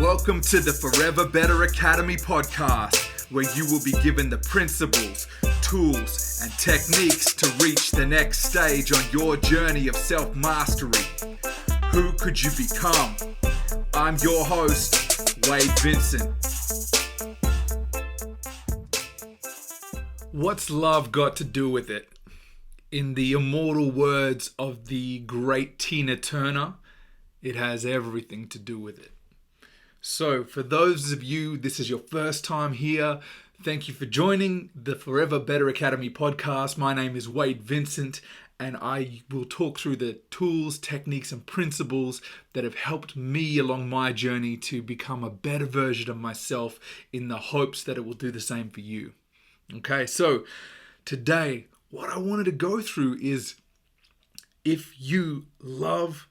Welcome to the Forever Better Academy podcast, where you will be given the principles, tools, and techniques to reach the next stage on your journey of self-mastery. Who could you become? I'm your host, Wade Vincent. What's love got to do with it? In the immortal words of the great Tina Turner, it has everything to do with it. So for those of you, this is your first time here, thank you for joining the Forever Better Academy podcast. My name is Wade Vincent, and I will talk through the tools, techniques, and principles that have helped me along my journey to become a better version of myself in the hopes that it will do the same for you. Okay, so today, what I wanted to go through is if you love...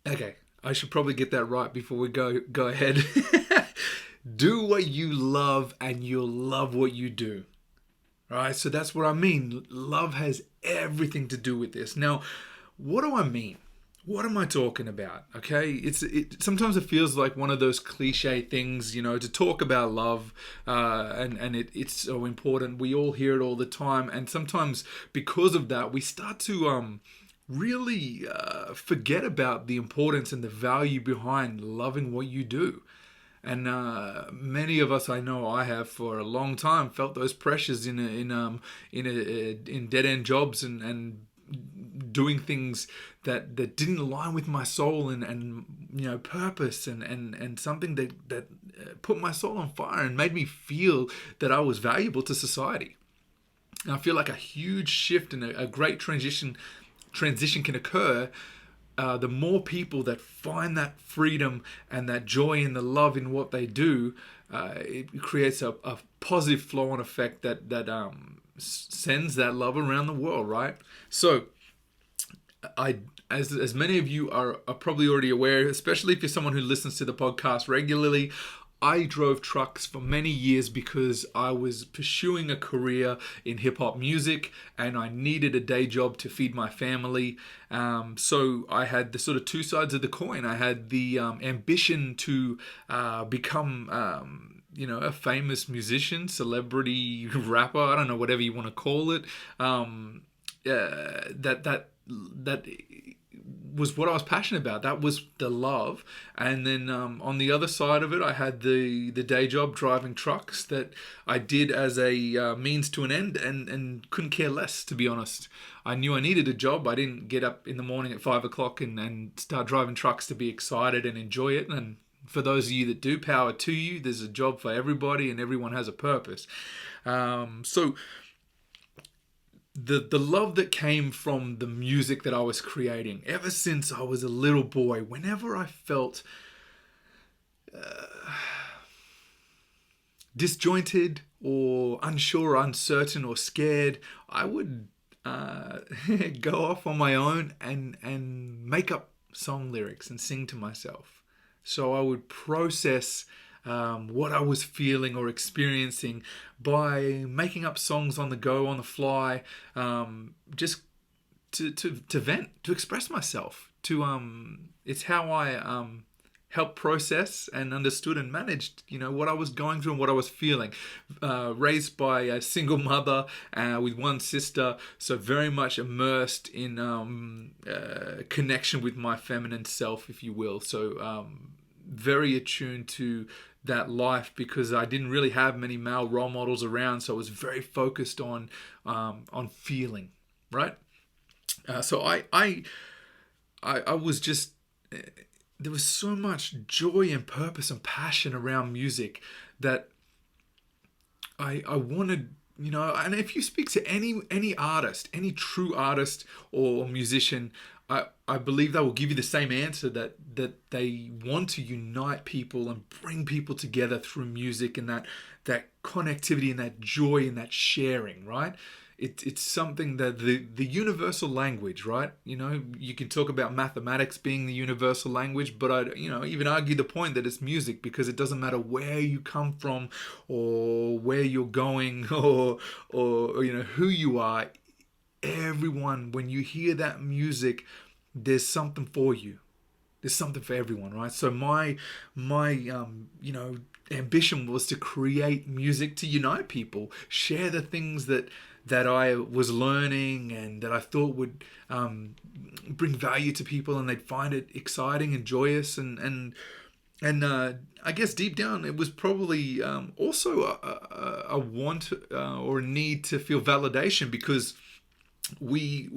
Okay, I should probably get that right before we go ahead. Do what you love and you'll love what you do. All right, so that's what I mean. Love has everything to do with this. Now, what do I mean? What am I talking about? Okay, sometimes it feels like one of those cliche things, to talk about love, and it's so important. We all hear it all the time, and sometimes because of that, we start to really forget about the importance and the value behind loving what you do. And many of us, I know I have for a long time, felt those pressures in dead end jobs and doing things that didn't align with my soul and purpose and something that put my soul on fire and made me feel that I was valuable to society. And I feel like a huge shift and a great transition can occur the more people that find that freedom and that joy and the love in what they do. It creates a positive flow-on effect that sends that love around the world, right? So as many of you are probably already aware, especially if you're someone who listens to the podcast regularly, I drove trucks for many years because I was pursuing a career in hip-hop music and I needed a day job to feed my family. So I had the sort of two sides of the coin. I had the ambition to become a famous musician, celebrity, rapper, I don't know, whatever you want to call it. That was what I was passionate about. That was the love. And then on the other side of it, I had the day job driving trucks that I did as a means to an end and couldn't care less, to be honest. I knew I needed a job. I didn't get up in the morning at 5 o'clock and start driving trucks to be excited and enjoy it. And for those of you that do, power to you. There's a job for everybody and everyone has a purpose. So the love that came from the music that I was creating, ever since I was a little boy, whenever I felt disjointed or unsure, uncertain or scared, I would go off on my own and make up song lyrics and sing to myself. So I would process what I was feeling or experiencing by making up songs on the go, on the fly, just to vent, to express myself. It's how I helped process and understood and managed, what I was going through and what I was feeling. Raised by a single mother with one sister, so very much immersed in connection with my feminine self, if you will. So very attuned to that life because I didn't really have many male role models around, so I was very focused on feeling, right? So I was just there was so much joy and purpose and passion around music that I wanted, and if you speak to any artist, any true artist or musician, I believe they will give you the same answer, that they want to unite people and bring people together through music and that connectivity and that joy and that sharing, right? It's something that the universal language, right? You can talk about mathematics being the universal language, but I'd even argue the point that it's music, because it doesn't matter where you come from or where you're going or who you are. Everyone, when you hear that music, there's something for you. there's something for everyone, right? So my ambition was to create music to unite people, share the things that I was learning and that I thought would bring value to people, and they'd find it exciting and joyous, and I guess deep down it was probably also a want or a need to feel validation, because we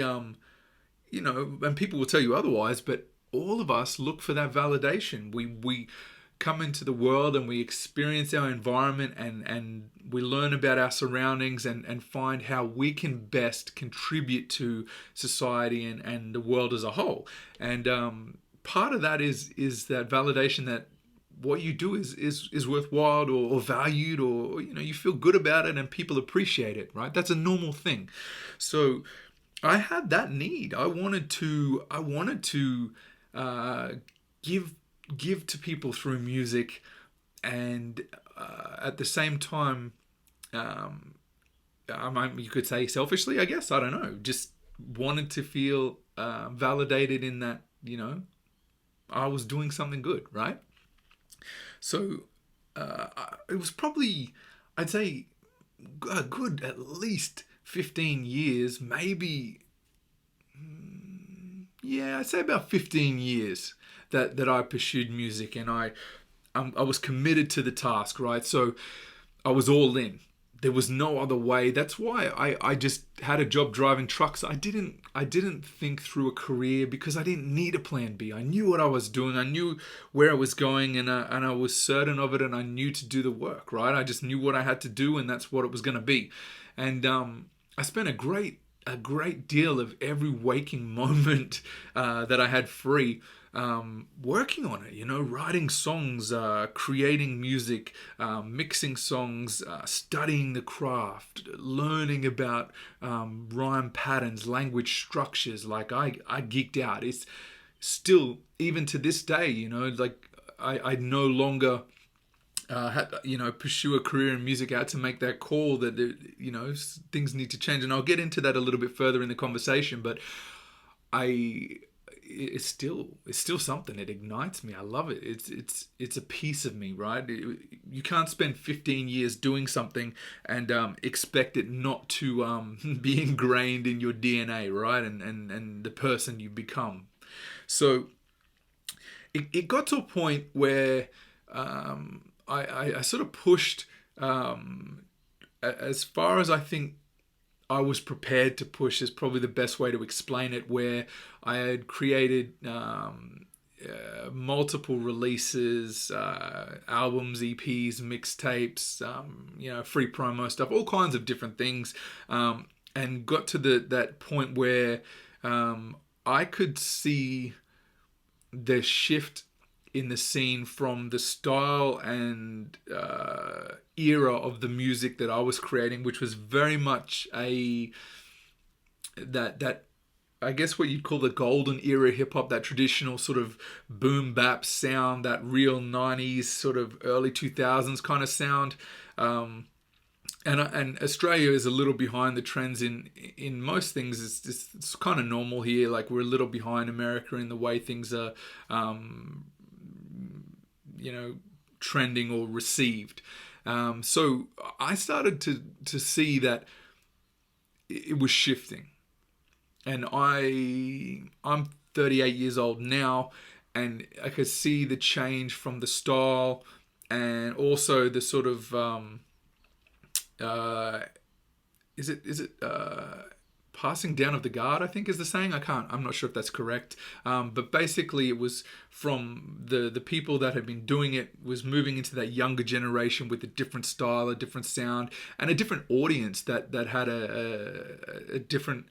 and people will tell you otherwise, but all of us look for that validation. We come into the world and we experience our environment, and we learn about our surroundings, and find how we can best contribute to society and the world as a whole. And part of that is that validation that what you do is worthwhile or valued, or you feel good about it and people appreciate it, right? That's a normal thing. So I had that need. I wanted to give to people through music, and at the same time, you could say selfishly, I guess, I don't know, just wanted to feel validated in that I was doing something good, right? So it was probably, I'd say, a good at least 15 years, maybe. Yeah, I'd say about 15 years that I pursued music, and I was committed to the task, right? So I was all in. There was no other way. That's why I just had a job driving trucks. I didn't think through a career, because I didn't need a plan B. I knew what I was doing. I knew where I was going, and I was certain of it, and I knew to do the work, right? I just knew what I had to do, and that's what it was going to be. And I spent a great deal of every waking moment that I had free working on it, writing songs, creating music, mixing songs, studying the craft, learning about rhyme patterns, language structures. Like I geeked out. It's still, even to this day, like I no longer had pursue a career in music. I had to make that call that things need to change, and I'll get into that a little bit further in the conversation. But it's still something. It ignites me. I love it. It's a piece of me, right? You can't spend 15 years doing something and expect it not to be ingrained in your DNA, right? And the person you become. So it got to a point where I sort of pushed as far as I think I was prepared to push, is probably the best way to explain it, where I had created multiple releases, albums, EPs, mixtapes, free promo stuff, all kinds of different things, and got to that point where I could see the shift in the scene from the style and era of the music that I was creating, which was very much that I guess what you'd call the golden era hip hop, that traditional sort of boom bap sound, that real 90s sort of early 2000s kind of sound. And Australia is a little behind the trends in most things. It's kind of normal here. Like, we're a little behind America in the way things are trending or received. So I started to see that it was shifting, and I'm 38 years old now, and I could see the change from the style, and also the sort of is it passing down of the guard, I think is the saying. I'm not sure if that's correct. But basically it was from the people that had been doing it, was moving into that younger generation with a different style, a different sound, and a different audience that had a different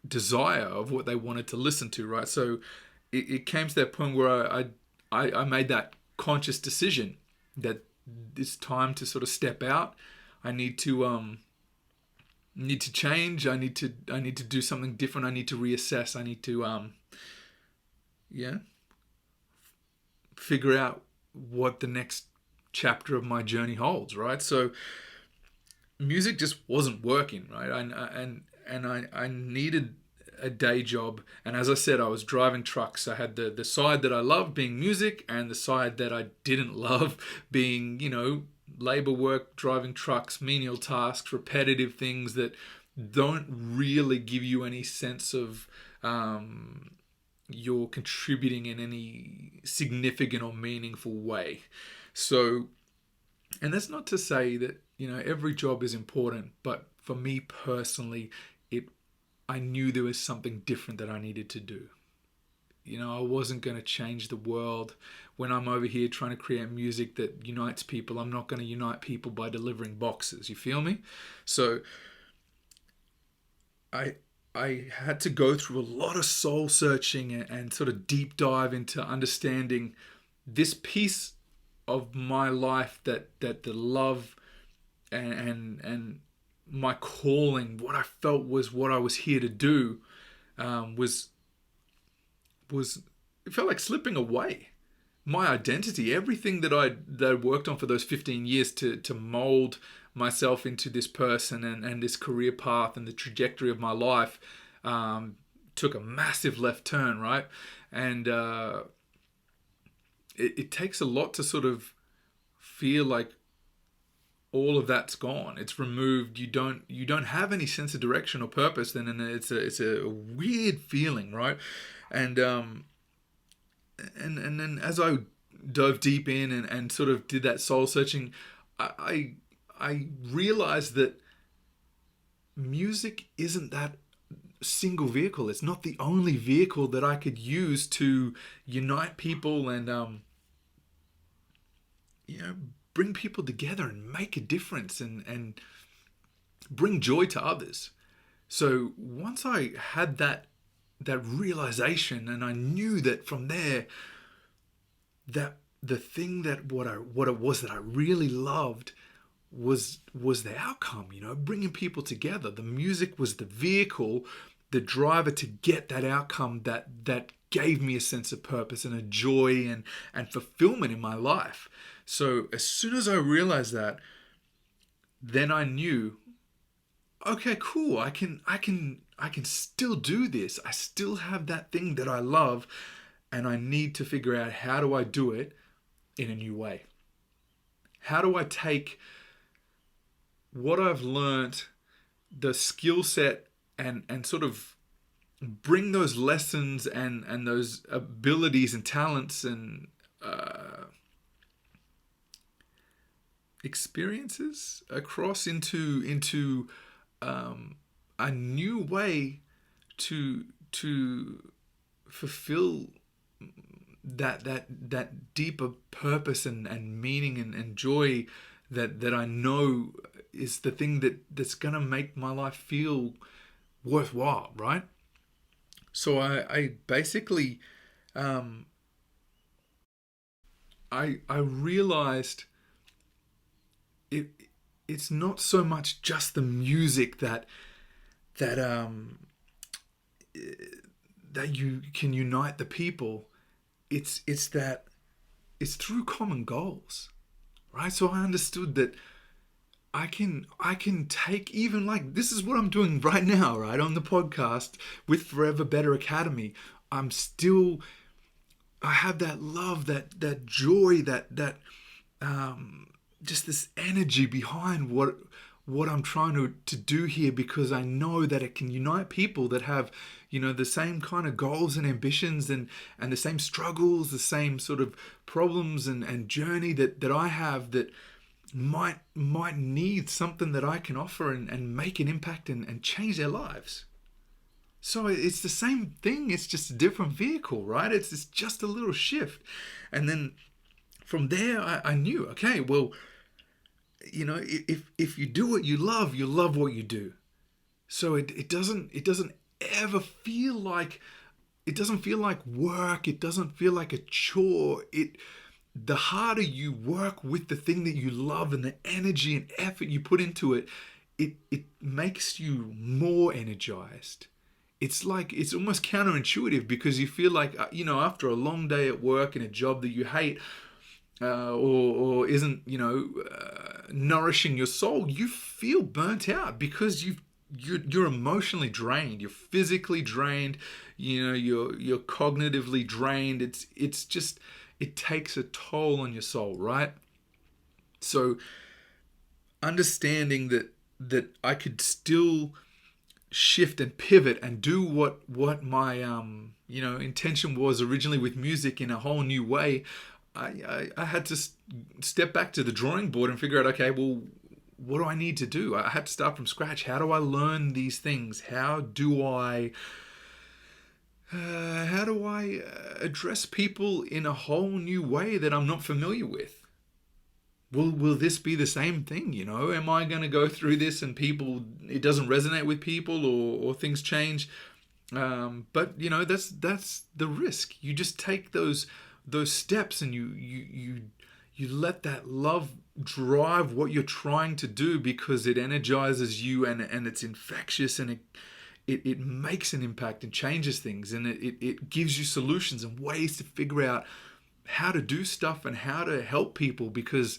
desire of what they wanted to listen to, right? So it came to that point where I made that conscious decision that it's time to sort of step out. I need to change. I need to do something different. I need to reassess. I need to figure out what the next chapter of my journey holds, right? So music just wasn't working, right? And I needed a day job, and as I said, I was driving trucks. I had the side that I loved being music, and the side that I didn't love being, labor work, driving trucks, menial tasks, repetitive things that don't really give you any sense of you're contributing in any significant or meaningful way. So, and that's not to say that every job is important, but for me personally, I knew there was something different that I needed to do. I wasn't going to change the world. When I'm over here trying to create music that unites people, I'm not going to unite people by delivering boxes. You feel me? So I had to go through a lot of soul searching and sort of deep dive into understanding this piece of my life, that the love and my calling, what I felt was what I was here to do, was it felt like slipping away. My identity, everything that I worked on for those 15 years to mold myself into this person and this career path and the trajectory of my life, took a massive left turn, right? And it takes a lot to sort of feel like all of that's gone. It's removed. You don't have any sense of direction or purpose. Then, and it's a weird feeling, right? And then as I dove deep in and sort of did that soul searching, I realized that music isn't that single vehicle. It's not the only vehicle that I could use to unite people and bring people together and make a difference and bring joy to others. So once I had that realization, and I knew that from there, that the thing that what it was that I really loved was the outcome, bringing people together. The music was the vehicle, the driver to get that outcome that gave me a sense of purpose and a joy and fulfillment in my life. So as soon as I realized that, then I knew, okay, cool, I can still do this. I still have that thing that I love, and I need to figure out, how do I do it in a new way? How do I take what I've learned, the skill set, and sort of bring those lessons and those abilities and talents and experiences across into a new way to fulfill that deeper purpose and meaning and joy that I know is the thing that's gonna make my life feel worthwhile, right? So I basically I realized it's not so much just the music that you can unite the people. It's through common goals, right? So I understood that I can take, even like, this is what I'm doing right now, right, on the podcast with Forever Better Academy. I have that love, that joy, that just this energy behind what I'm trying to do here, because I know that it can unite people that have, the same kind of goals and ambitions and the same struggles, the same sort of problems and journey that I have, that might need something that I can offer and make an impact and change their lives. So it's the same thing, it's just a different vehicle, right? It's just a little shift. And then from there, I knew, okay, well, if you do what you love what you do. So it doesn't ever feel like, it doesn't feel like work. It doesn't feel like a chore. The harder you work with the thing that you love and the energy and effort you put into it, it makes you more energized. It's almost counterintuitive, because you feel like, after a long day at work in a job that you hate, or isn't, nourishing your soul, you feel burnt out because you're emotionally drained, you're physically drained, you're cognitively drained. It's just, it takes a toll on your soul, right? So understanding that I could still shift and pivot and do what my intention was originally with music in a whole new way. I had to step back to the drawing board and figure out, okay, well, what do I need to do? I had to start from scratch. How do I learn these things? How do I address people in a whole new way that I'm not familiar with? Will this be the same thing? Am I going to go through this and it doesn't resonate with people, or things change? But that's the risk. You just take those steps, and you let that love drive what you're trying to do, because it energizes you, and it's infectious, and it makes an impact and changes things, and it gives you solutions and ways to figure out how to do stuff and how to help people, because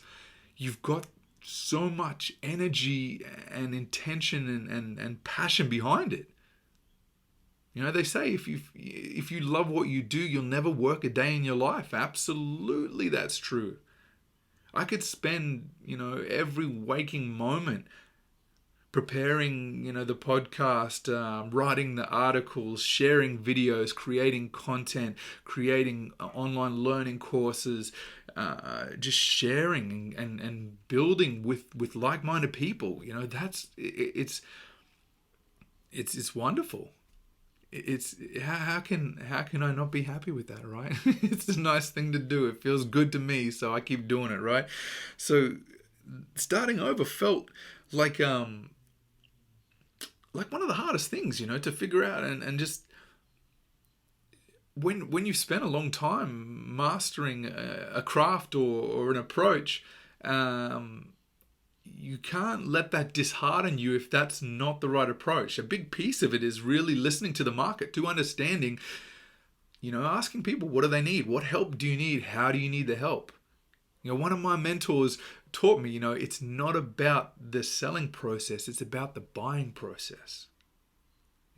you've got so much energy and intention and passion behind it. They say if you love what you do, you'll never work a day in your life. Absolutely, that's true. I could spend, every waking moment preparing, the podcast, writing the articles, sharing videos, creating content, creating online learning courses, just sharing and building with like-minded people. It's wonderful. It's how can I not be happy with that, right? It's a nice thing to do. It feels good to me, so I keep doing it, right? So starting over felt like one of the hardest things, to figure out, and just when you spend a long time mastering a craft or an approach, you can't let that dishearten you if that's not the right approach. A big piece of it is really listening to the market, to understanding, asking people, what do they need? What help do you need? How do you need the help? One of my mentors taught me, it's not about the selling process, it's about the buying process.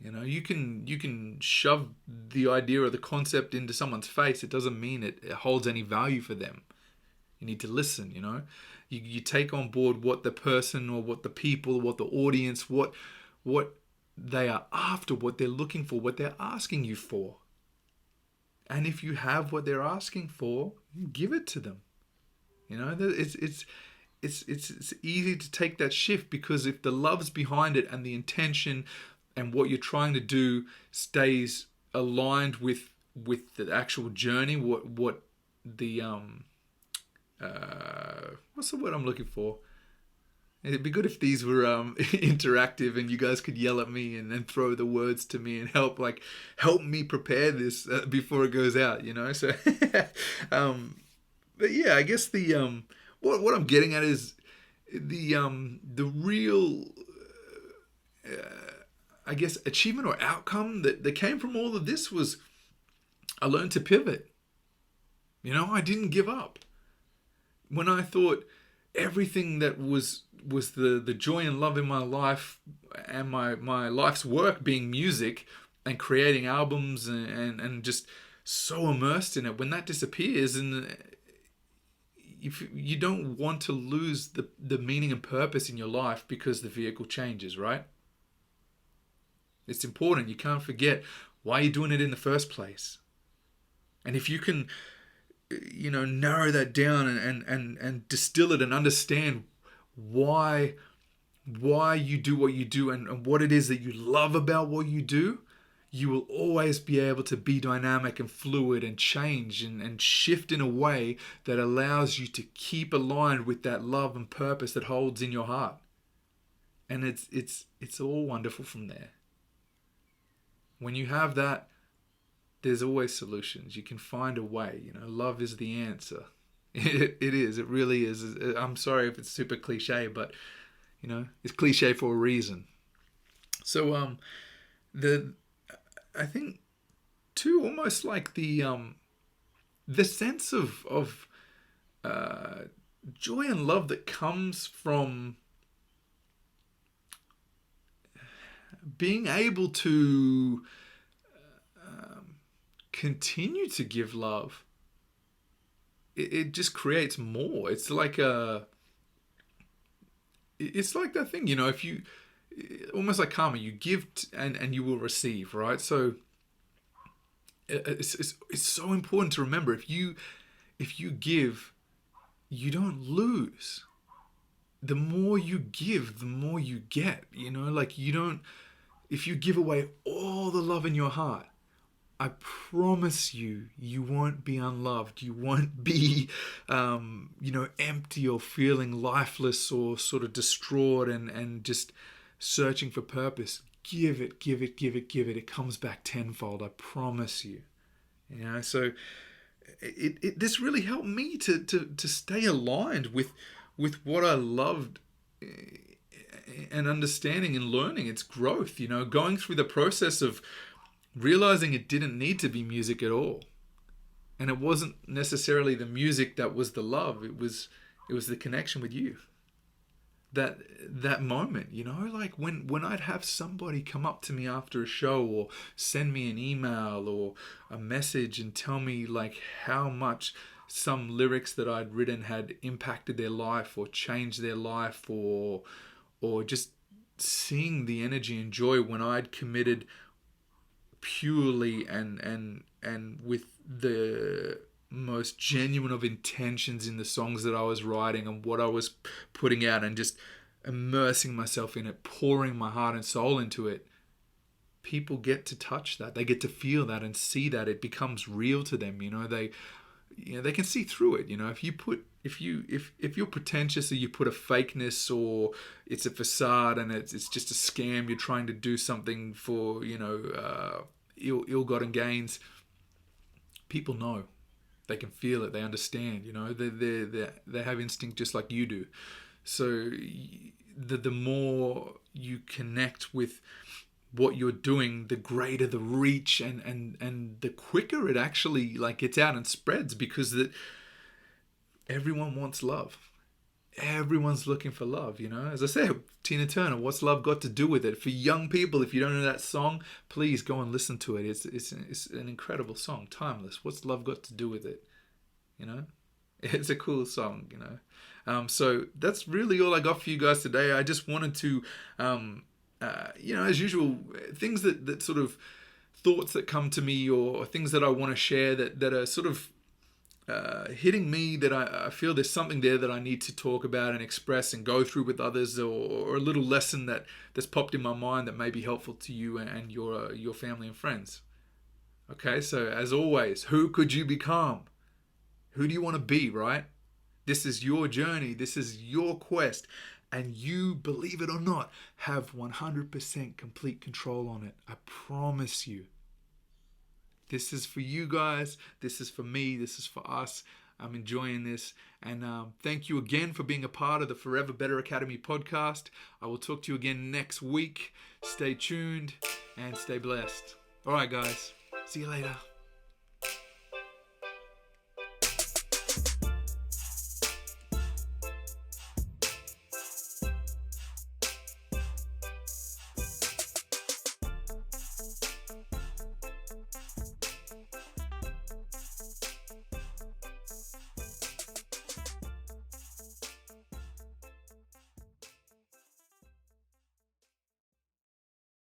You can shove the idea or the concept into someone's face. It doesn't mean it holds any value for them. You need to listen, You take on board what the person or what the people, what the audience, what they are after, what they're looking for, what they're asking you for. And if you have what they're asking for, give it to them. It's easy to take that shift, because if the love's behind it and the intention and what you're trying to do stays aligned with the actual journey, what the what's the word I'm looking for? It'd be good if these were interactive and you guys could yell at me and then throw the words to me and help me prepare this before it goes out, So, but yeah, I guess the what I'm getting at is the real I guess achievement or outcome that came from all of this was I learned to pivot. I didn't give up. When I thought everything that was the joy and love in my life and my life's work being music and creating albums and just so immersed in it, when that disappears, and if you don't want to lose the meaning and purpose in your life because the vehicle changes, right? It's important. You can't forget why you're doing it in the first place. And if you can narrow that down and distill it and understand why you do what you do and what it is that you love about what you do, you will always be able to be dynamic and fluid and change and shift in a way that allows you to keep aligned with that love and purpose that holds in your heart. And it's all wonderful from there. When you have that, there's always solutions. You can find a way. Love is the answer. It is. It really is. I'm sorry if it's super cliche, but it's cliche for a reason. So I think too, almost like the sense of joy and love that comes from, being able to continue to give love, it just creates more. It's like that thing, if you, almost like karma, you give and you will receive, right? So it's so important to remember, if you give, you don't lose. The more you give, the more you get, like you don't, if you give away all the love in your heart, I promise you, you won't be unloved. You won't be, empty or feeling lifeless or sort of distraught and just searching for purpose. Give it, give it, give it, give it. It comes back tenfold. I promise you. So this really helped me to stay aligned with what I loved, and understanding and learning its growth. Going through the process of realizing it didn't need to be music at all, and it wasn't necessarily the music that was the love. It was the connection with you. That moment, like when I'd have somebody come up to me after a show or send me an email or a message and tell me like how much some lyrics that I'd written had impacted their life or changed their life, or just seeing the energy and joy when I'd committed purely and with the most genuine of intentions in the songs that I was writing and what I was putting out, and just immersing myself in it, pouring my heart and soul into it. People get to touch that, they get to feel that and see that it becomes real to them. They can see through it. If you're pretentious, or you put a fakeness, or it's a facade and it's just a scam, you're trying to do something for ill-gotten gains, people know. They can feel it. They understand. They have instinct just like you do. So the more you connect with what you're doing, the greater the reach, and the quicker it actually gets out and spreads, because that everyone wants love. Everyone's looking for love, As I said, Tina Turner, what's love got to do with it? For young people, if you don't know that song, please go and listen to it. It's an incredible song, timeless. What's love got to do with it? It's a cool song, So that's really all I got for you guys today. I just wanted to, as usual, things that sort of thoughts that come to me, or things that I want to share that are sort of hitting me, that I feel there's something there that I need to talk about and express and go through with others, or a little lesson that's popped in my mind that may be helpful to you and your family and friends. Okay, so as always, who could you become? Who do you want to be, right? This is your journey. This is your quest. And you, believe it or not, have 100% complete control on it. I promise you. This is for you guys. This is for me. This is for us. I'm enjoying this. And thank you again for being a part of the Forever Better Academy podcast. I will talk to you again next week. Stay tuned and stay blessed. All right, guys. See you later.